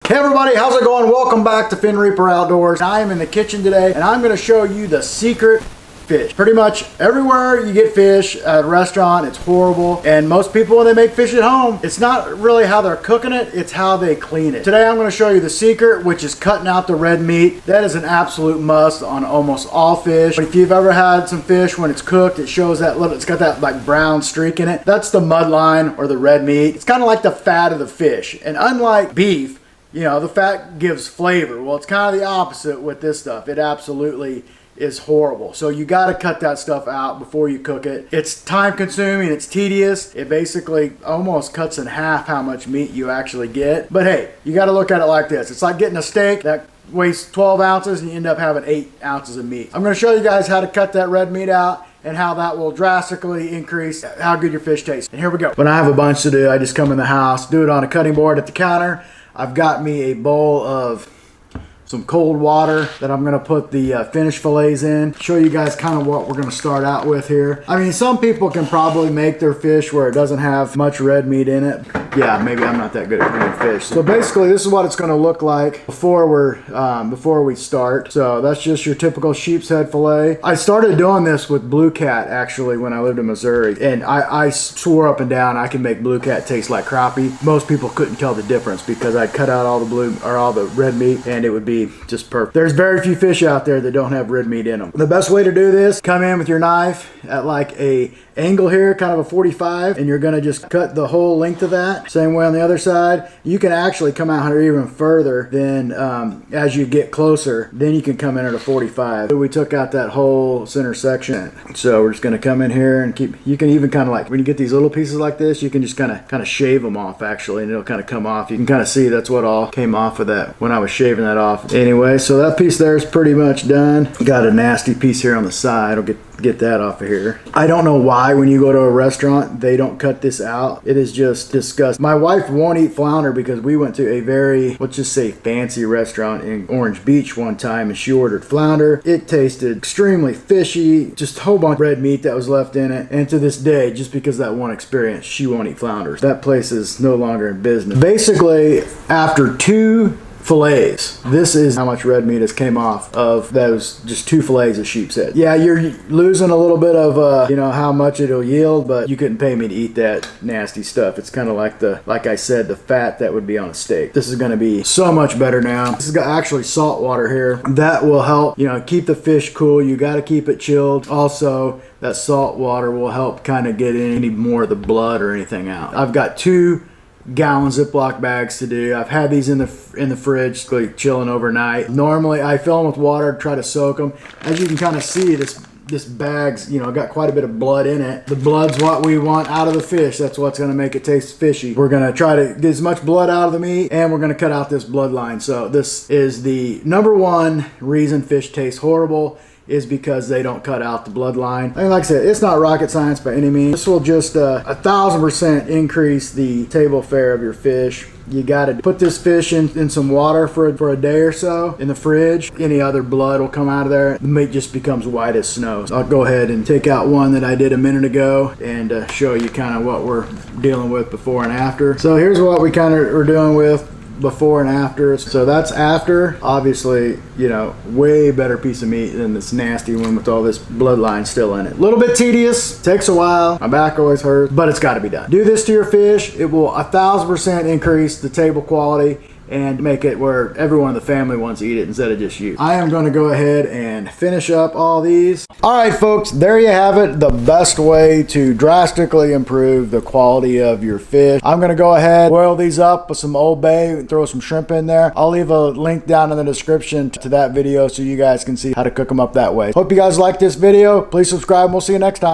Hey everybody, how's it going? Welcome back to Fin Reaper Outdoors. I am in the kitchen today and I'm going to show you the secret fish. Pretty much everywhere you get fish at a restaurant, it's horrible. And most people, when they make fish at home, it's not really how they're cooking it, it's how they clean it. Today I'm going to show you the secret, which is cutting out the red meat. That is an absolute must on almost all fish. But if you've ever had some fish when it's cooked, it shows that little, it's got that like brown streak in it. That's the mud line or the red meat. It's kind of like the fat of the fish. And unlike beef, you know, the fat gives flavor. Well, it's kind of the opposite with this stuff. It absolutely is horrible. So you got to cut that stuff out before you cook it. It's time consuming, it's tedious. It basically almost cuts in half how much meat you actually get. But hey, you got to look at it like this. It's like getting a steak that weighs 12 ounces and you end up having 8 ounces of meat. I'm going to show you guys how to cut that red meat out and how that will drastically increase how good your fish tastes. And here we go. When I have a bunch to do, I just come in the house, do it on a cutting board at the counter. I've got me a bowl of some cold water that I'm going to put the finished fillets in. Show you guys kind of what we're going to start out with here. I mean, some people can probably make their fish where it doesn't have much red meat in it. Yeah, maybe I'm not that good at cleaning fish. So basically, this is what it's going to look like before we start. So that's just your typical sheepshead fillet. I started doing this with blue cat actually when I lived in Missouri, and I swore up and down I can make blue cat taste like crappie. Most people couldn't tell the difference because I'd cut out all the red meat, and it would be just perfect. There's very few fish out there that don't have red meat in them. The best way to do this, come in with your knife at like a angle here, kind of a 45, and you're going to just cut the whole length of that. Same way on the other side. You can actually come out here even further than as you get closer, then you can come in at a 45. So we took out that whole center section. So we're just going to come in here and you can even kind of like, when you get these little pieces like this, you can just kind of shave them off actually, and it'll kind of come off. You can kind of see that's what all came off of that when I was shaving that off. Anyway, so that piece there is pretty much done. Got a nasty piece here on the side. I'll get that off of here. I don't know why when you go to a restaurant they don't cut this out. It is just disgusting. My wife won't eat flounder because we went to a very, let's just say, fancy restaurant in Orange Beach one time and she ordered flounder. It tasted extremely fishy, just a whole bunch of red meat that was left in it, and to this day, just because of that one experience, she won't eat flounders. That place is no longer in business. Basically, after 2 fillets, this is how much red meat has came off of those just 2 fillets of sheepshead. Yeah, you're losing a little bit of you know, how much it'll yield, but you couldn't pay me to eat that nasty stuff. It's kind of like I said, the fat that would be on a steak. This is going to be so much better now. This is actually salt water here. That will help, you know, keep the fish cool. You got to keep it chilled. Also, that salt water will help kind of get any more of the blood or anything out. I've got 2 gallon Ziploc bags to do. I've had these in the fridge like chilling overnight. Normally I fill them with water, try to soak them. As you can kind of see, this bag's, you know, got quite a bit of blood in it. The blood's what we want out of the fish. That's what's going to make it taste fishy. We're going to try to get as much blood out of the meat, and we're going to cut out this bloodline. So this is the #1 reason fish taste horrible, is because they don't cut out the bloodline. And like I said, it's not rocket science by any means. This will just 1,000% increase the table fare of your fish. You got to put this fish in some water for a day or so in the fridge. Any other blood will come out of there. The meat just becomes white as snow. So I'll go ahead and take out one that I did a minute ago and show you kind of what we're dealing with before and after. So here's what we kind of are dealing with before and after. So that's after. Obviously, you know, way better piece of meat than this nasty one with all this bloodline still in it. A little bit tedious, takes a while, my back always hurts, but it's got to be done. Do this to your fish. It will 1,000% increase the table quality and make it where everyone in the family wants to eat it instead of just you. I am going to go ahead and finish up all these. All right, folks, there you have it. The best way to drastically improve the quality of your fish. I'm going to go ahead, boil these up with some Old Bay, and throw some shrimp in there. I'll leave a link down in the description to that video so you guys can see how to cook them up that way. Hope you guys like this video. Please subscribe and we'll see you next time.